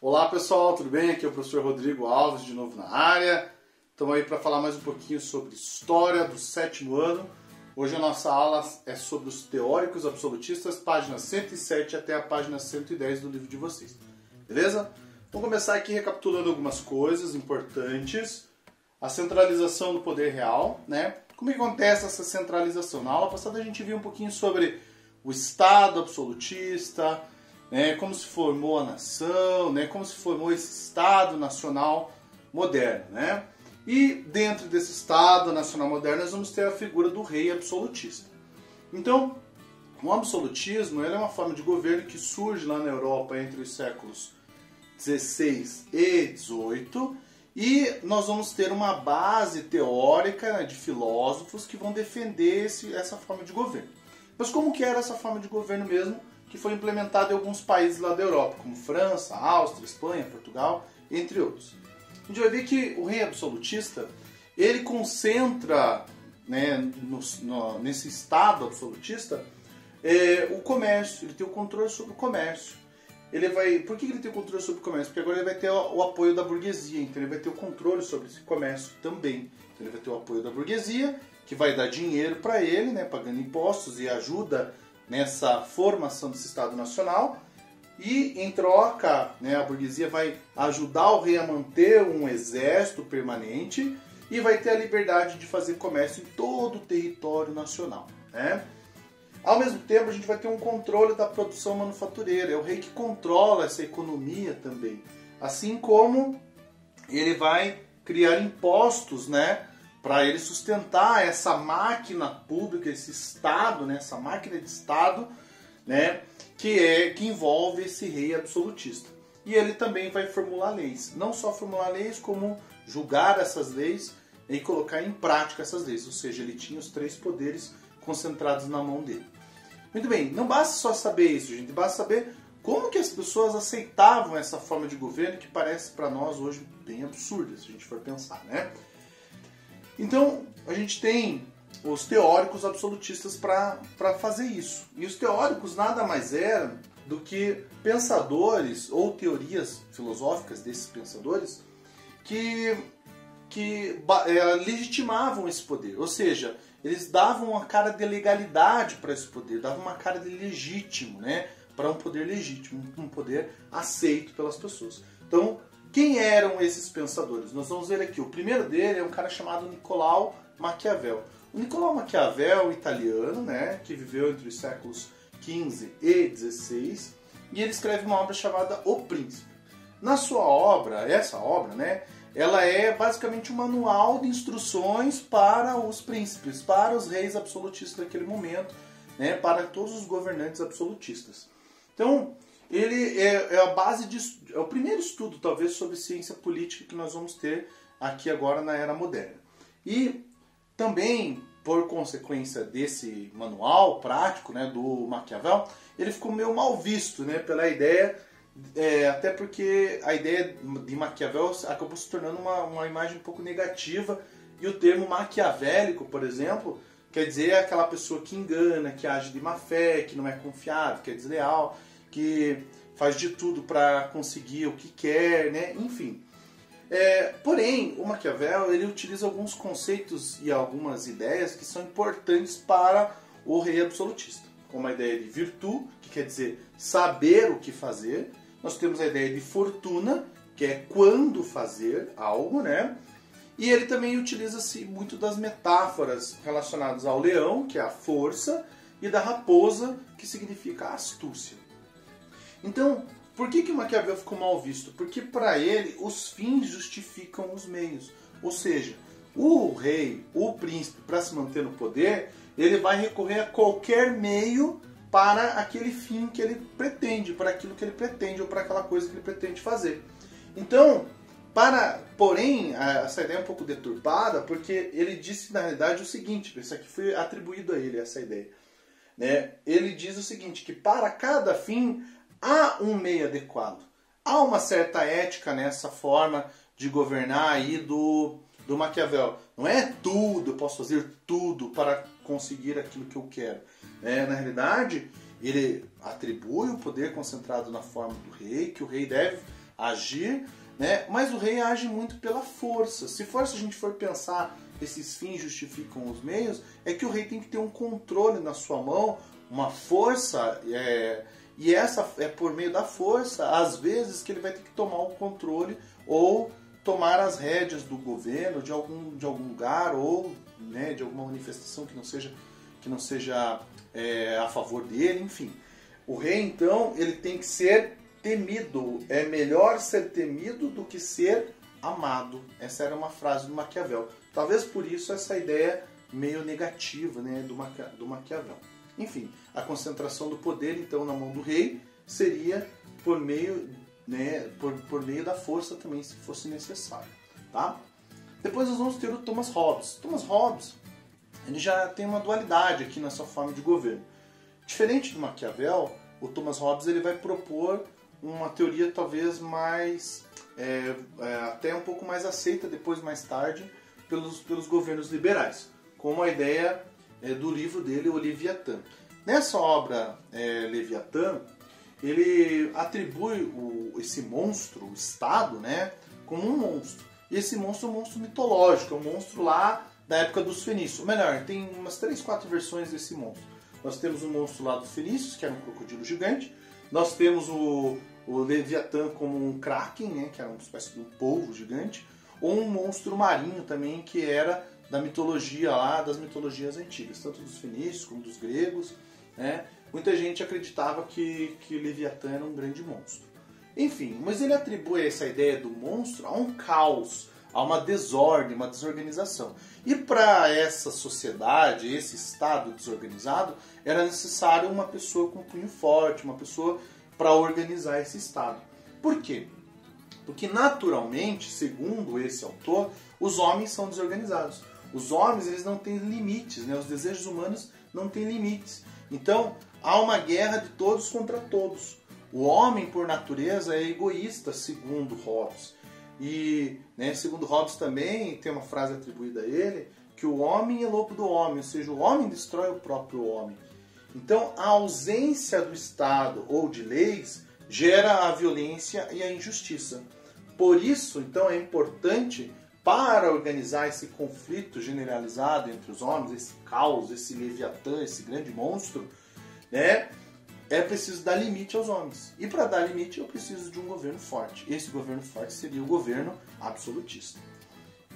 Olá pessoal, tudo bem? Aqui é o professor Rodrigo Alves, de novo na área. Estamos aí para falar mais um pouquinho sobre história do 7º ano. Hoje a nossa aula é sobre os teóricos absolutistas, página 107 até a página 110 do livro de vocês. Beleza? Vamos começar aqui recapitulando algumas coisas importantes. A centralização do poder real, né? Como que acontece essa centralização? Na aula passada a gente viu um pouquinho sobre o Estado absolutista, né, como se formou a nação, né, como se formou esse Estado nacional moderno. Né? E dentro desse Estado nacional moderno nós vamos ter a figura do rei absolutista. Então, o absolutismo ele é uma forma de governo que surge lá na Europa entre os séculos 16 e 18, e nós vamos ter uma base teórica, né, de filósofos que vão defender essa forma de governo. Mas como que era essa forma de governo mesmo, que foi implementada em alguns países lá da Europa, como França, Áustria, Espanha, Portugal, entre outros. A gente vai ver que o rei absolutista, ele concentra, né, nesse Estado absolutista, o comércio, ele tem o controle sobre o comércio. Por que ele tem o controle sobre o comércio? Porque agora ele vai ter o apoio da burguesia, então ele vai ter o controle sobre esse comércio também. Então ele vai ter o apoio da burguesia, que vai dar dinheiro para ele, né, pagando impostos e ajuda nessa formação desse Estado Nacional, e em troca, né, a burguesia vai ajudar o rei a manter um exército permanente e vai ter a liberdade de fazer comércio em todo o território nacional. Né? Ao mesmo tempo, a gente vai ter um controle da produção manufatureira, é o rei que controla essa economia também, assim como ele vai criar impostos, né, para ele sustentar essa máquina pública, esse Estado, né, essa máquina de Estado, né, que envolve esse rei absolutista. E ele também vai formular leis. Não só formular leis, como julgar essas leis e colocar em prática essas leis. Ou seja, ele tinha os 3 poderes concentrados na mão dele. Muito bem, não basta só saber isso, gente. Basta saber como que as pessoas aceitavam essa forma de governo que parece para nós hoje bem absurda, se a gente for pensar, né? Então, a gente tem os teóricos absolutistas para fazer isso. E os teóricos nada mais eram do que pensadores ou teorias filosóficas desses pensadores que legitimavam esse poder. Ou seja, eles davam uma cara de legalidade para esse poder, davam uma cara de legítimo, né, para um poder legítimo, um poder aceito pelas pessoas. Então, quem eram esses pensadores? Nós vamos ver aqui. O primeiro dele é um cara chamado Nicolau Maquiavel. O Nicolau Maquiavel, italiano, né, que viveu entre os séculos XV e XVI, e ele escreve uma obra chamada O Príncipe. Na sua obra, essa obra, né, ela é basicamente um manual de instruções para os príncipes, para os reis absolutistas daquele momento, né, para todos os governantes absolutistas. Então, ele é a base é o primeiro estudo, talvez, sobre ciência política que nós vamos ter aqui agora na era moderna. E também, por consequência desse manual prático, né, do Maquiavel, ele ficou meio mal visto, né, pela ideia, até porque a ideia de Maquiavel acabou se tornando uma imagem um pouco negativa, e o termo maquiavélico, por exemplo, quer dizer aquela pessoa que engana, que age de má fé, que não é confiável, que é desleal, que faz de tudo para conseguir o que quer, né? Enfim. Porém, o Maquiavel ele utiliza alguns conceitos e algumas ideias que são importantes para o rei absolutista, como a ideia de virtude, que quer dizer saber o que fazer. Nós temos a ideia de fortuna, que é quando fazer algo, né? E ele também utiliza-se muito das metáforas relacionadas ao leão, que é a força, e da raposa, que significa a astúcia. Então, por que o Maquiavel ficou mal visto? Porque para ele os fins justificam os meios. Ou seja, o rei, o príncipe, para se manter no poder, ele vai recorrer a qualquer meio para aquele fim que ele pretende, para aquilo que ele pretende ou para aquela coisa que ele pretende fazer. Então, porém, essa ideia é um pouco deturpada, porque ele disse na realidade o seguinte, isso aqui foi atribuído a ele, essa ideia. Né? Ele diz o seguinte, que para cada fim há um meio adequado. Há uma certa ética nessa forma de governar aí do Maquiavel. Não é tudo, eu posso fazer tudo para conseguir aquilo que eu quero. Na realidade, ele atribui o poder concentrado na forma do rei, que o rei deve agir, né? Mas o rei age muito pela força. Se a gente for pensar esses fins justificam os meios, é que o rei tem que ter um controle na sua mão, uma força, e essa é por meio da força, às vezes, que ele vai ter que tomar o controle ou tomar as rédeas do governo de algum lugar ou, né, de alguma manifestação que não seja a favor dele, enfim. O rei, então, ele tem que ser temido. É melhor ser temido do que ser amado. Essa era uma frase do Maquiavel. Talvez por isso essa ideia meio negativa, né, do Maquiavel. Enfim, a concentração do poder, então, na mão do rei seria por meio, né, por meio da força também, se fosse necessário. Tá? Depois nós vamos ter o Thomas Hobbes. Thomas Hobbes, ele já tem uma dualidade aqui na sua forma de governo. Diferente do Maquiavel, o Thomas Hobbes ele vai propor uma teoria talvez mais, até um pouco mais aceita depois, mais tarde, pelos governos liberais, como a ideia do livro dele, o Leviatã. Nessa obra, Leviatã, ele atribui esse monstro, o Estado, né, como um monstro. E esse monstro é um monstro mitológico, é um monstro lá da época dos fenícios. Ou melhor, tem umas 3, 4 versões desse monstro. Nós temos um monstro lá dos fenícios, que era um crocodilo gigante. Nós temos o Leviatã como um kraken, né, que era uma espécie de um polvo gigante. Ou um monstro marinho também, que era da mitologia lá, das mitologias antigas, tanto dos fenícios como dos gregos, né? Muita gente acreditava que Leviatã era um grande monstro. Enfim, mas ele atribui essa ideia do monstro a um caos, a uma desordem, uma desorganização. E para essa sociedade, esse estado desorganizado, era necessário uma pessoa com um punho forte, uma pessoa para organizar esse estado. Por quê? Porque naturalmente, segundo esse autor, os homens são desorganizados. Os homens, eles não têm limites, né? Os desejos humanos não têm limites. Então, há uma guerra de todos contra todos. O homem, por natureza, é egoísta, segundo Hobbes. E, né, segundo Hobbes também, tem uma frase atribuída a ele, que o homem é lobo do homem, ou seja, o homem destrói o próprio homem. Então, a ausência do Estado ou de leis gera a violência e a injustiça. Por isso, então, é importante, para organizar esse conflito generalizado entre os homens, esse caos, esse Leviatã, esse grande monstro, né, é preciso dar limite aos homens. E para dar limite, eu preciso de um governo forte. Esse governo forte seria o governo absolutista.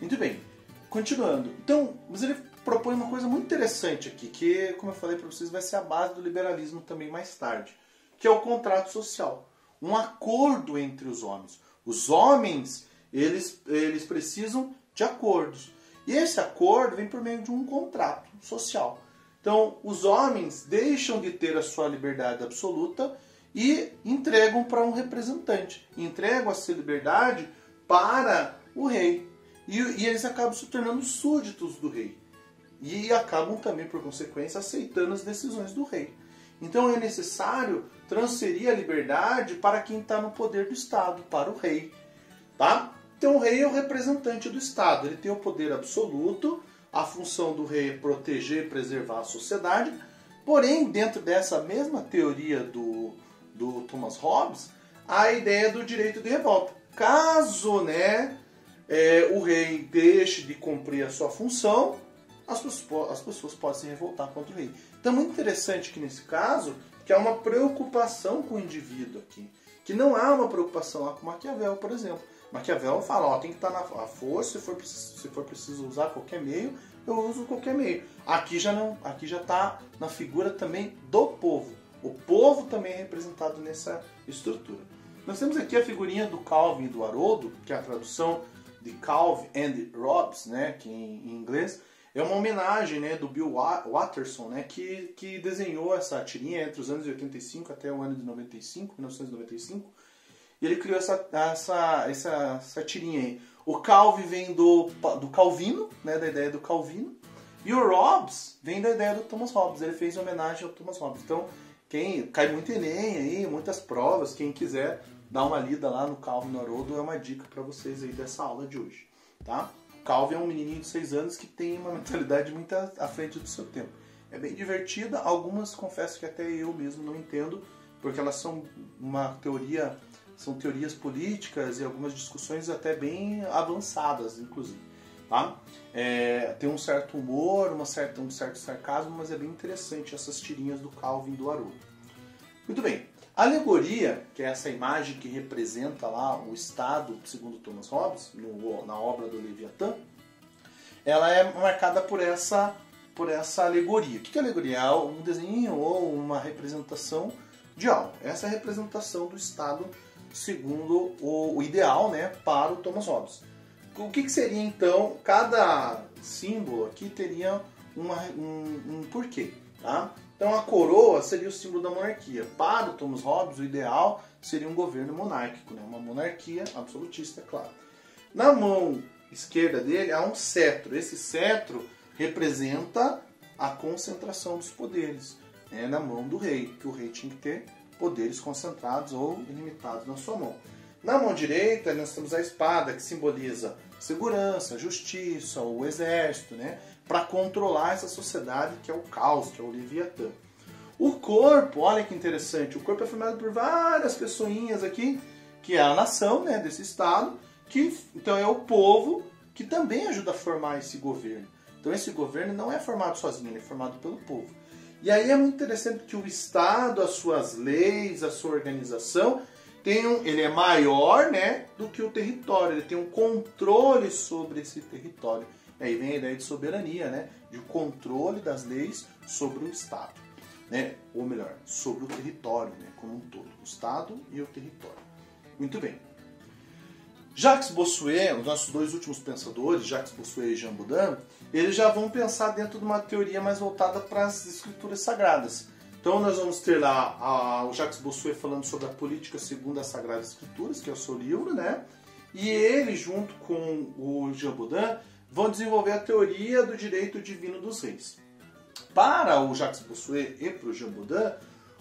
Muito bem, continuando. Então, mas ele propõe uma coisa muito interessante aqui, que, como eu falei para vocês, vai ser a base do liberalismo também mais tarde, que é o contrato social. Um acordo entre os homens. Os homens, eles precisam de acordos. E esse acordo vem por meio de um contrato social. Então, os homens deixam de ter a sua liberdade absoluta e entregam para um representante. Entregam essa liberdade para o rei. E eles acabam se tornando súditos do rei. E acabam também, por consequência, aceitando as decisões do rei. Então, é necessário transferir a liberdade para quem está no poder do Estado, para o rei. Tá? Então, o rei é o representante do Estado. Ele tem o poder absoluto. A função do rei é proteger e preservar a sociedade. Porém, dentro dessa mesma teoria do Thomas Hobbes, há a ideia do direito de revolta. Caso, né, o rei deixe de cumprir a sua função, as pessoas podem se revoltar contra o rei. Então é muito interessante que nesse caso, que há uma preocupação com o indivíduo aqui. Que não há uma preocupação lá com Maquiavel, por exemplo. Maquiavel fala, ó, tem que estar na força, se for preciso usar qualquer meio, eu uso qualquer meio. Aqui já não, aqui já está na figura também do povo. O povo também é representado nessa estrutura. Nós temos aqui a figurinha do Calvin e do Haroldo, que é a tradução de Calvin and Hobbes, né, que em inglês é uma homenagem, né, do Bill Watterson, né, que desenhou essa tirinha entre os anos de 85 até o ano de 1995. E ele criou essa tirinha aí. O Calvin vem do Calvino, né, da ideia do Calvino. E o Hobbes vem da ideia do Thomas Hobbes. Ele fez homenagem ao Thomas Hobbes. Então, cai muito Enem aí, muitas provas. Quem quiser dar uma lida lá no Calvin e no Haroldo, é uma dica para vocês aí dessa aula de hoje. Tá? O Calvin é um menininho de 6 anos que tem uma mentalidade muito à frente do seu tempo. É bem divertida. Algumas, confesso que até eu mesmo não entendo, porque elas são uma teoria São teorias políticas e algumas discussões até bem avançadas, inclusive. Tá? Tem um certo humor, um certo sarcasmo, mas é bem interessante essas tirinhas do Calvin e do Haroldo. Muito bem. A alegoria, que é essa imagem que representa lá o Estado, segundo Thomas Hobbes, na obra do Leviatã, ela é marcada por essa alegoria. O que é alegoria? É um desenho ou uma representação de algo. Essa é a representação do Estado segundo o ideal, né, para o Thomas Hobbes. O que seria então, cada símbolo aqui teria um porquê, tá? Então a coroa seria o símbolo da monarquia. Para o Thomas Hobbes, o ideal seria um governo monárquico, né? Uma monarquia absolutista, é claro. Na mão esquerda dele há um cetro. Esse cetro representa a concentração dos poderes, né? Na mão do rei, que o rei tinha que ter poderes concentrados ou ilimitados na sua mão. Na mão direita nós temos a espada, que simboliza segurança, justiça, o exército, né? Para controlar essa sociedade que é o caos, que é o Leviatã. O corpo, olha que interessante, o corpo é formado por várias pessoinhas aqui, que é a nação, né, desse estado, que então é o povo que também ajuda a formar esse governo. Então esse governo não é formado sozinho, ele é formado pelo povo. E aí é muito interessante que o Estado, as suas leis, a sua organização, ele é maior, né, do que o território, ele tem um controle sobre esse território. Aí vem a ideia de soberania, né, de controle das leis sobre o Estado, né, ou melhor, sobre o território, né, como um todo, o Estado e o território. Muito bem. Jacques Bossuet, os nossos dois últimos pensadores, Jacques Bossuet e Jean Bodin, eles já vão pensar dentro de uma teoria mais voltada para as escrituras sagradas. Então nós vamos ter lá o Jacques Bossuet falando sobre a política segundo as Sagradas Escrituras, que é o seu livro, né? E ele, junto com o Jean Bodin, vão desenvolver a teoria do direito divino dos reis. Para o Jacques Bossuet e para o Jean Bodin,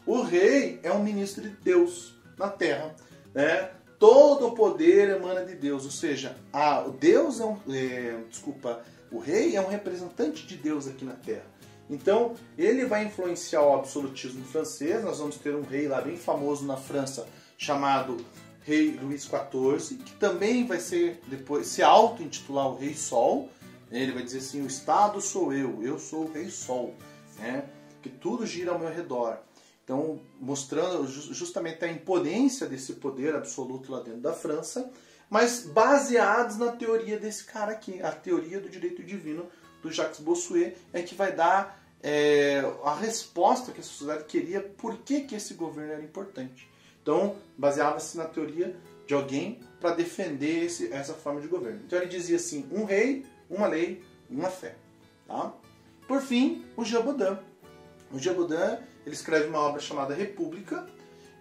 o rei é um ministro de Deus na Terra, né? Todo o poder emana de Deus, ou seja, o rei é um representante de Deus aqui na Terra. Então, ele vai influenciar o absolutismo francês. Nós vamos ter um rei lá bem famoso na França, chamado Rei Luís XIV, que também vai se auto-intitular o Rei Sol. Ele vai dizer assim, o Estado sou eu sou o Rei Sol, né? Que tudo gira ao meu redor. Então, mostrando justamente a imponência desse poder absoluto lá dentro da França, mas baseados na teoria desse cara aqui, a teoria do direito divino do Jacques Bossuet, é que vai dar a resposta que a sociedade queria, por que esse governo era importante. Então, baseava-se na teoria de alguém para defender essa forma de governo. Então, ele dizia assim, um rei, uma lei, uma fé. Tá? Por fim, o Jean Bodin. O Jean Bodin, ele escreve uma obra chamada República.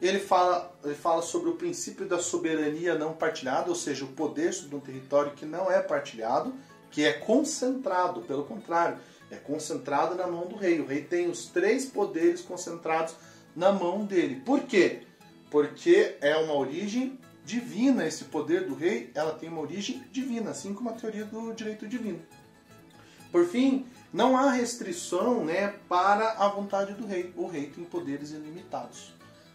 Ele fala sobre o princípio da soberania não partilhada, ou seja, o poder sobre um território que não é partilhado, que é concentrado, pelo contrário, é concentrado na mão do rei. O rei tem os 3 poderes concentrados na mão dele. Por quê? Porque é uma origem divina, esse poder do rei, ela tem uma origem divina, assim como a teoria do direito divino. Por fim, não há restrição, né, para a vontade do rei. O rei tem poderes ilimitados.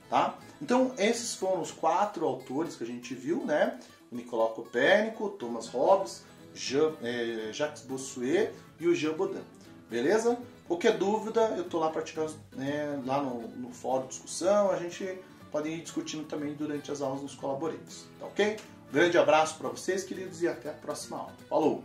Tá? Então, esses foram os 4 autores que a gente viu, né? O Nicolau Copérnico, Thomas Hobbes, Jacques Bossuet e o Jean Bodin. Beleza? Qualquer dúvida, eu estou lá para tirar lá no fórum de discussão. A gente pode ir discutindo também durante as aulas nos colaborates. Tá ok? Um grande abraço para vocês, queridos, e até a próxima aula. Falou!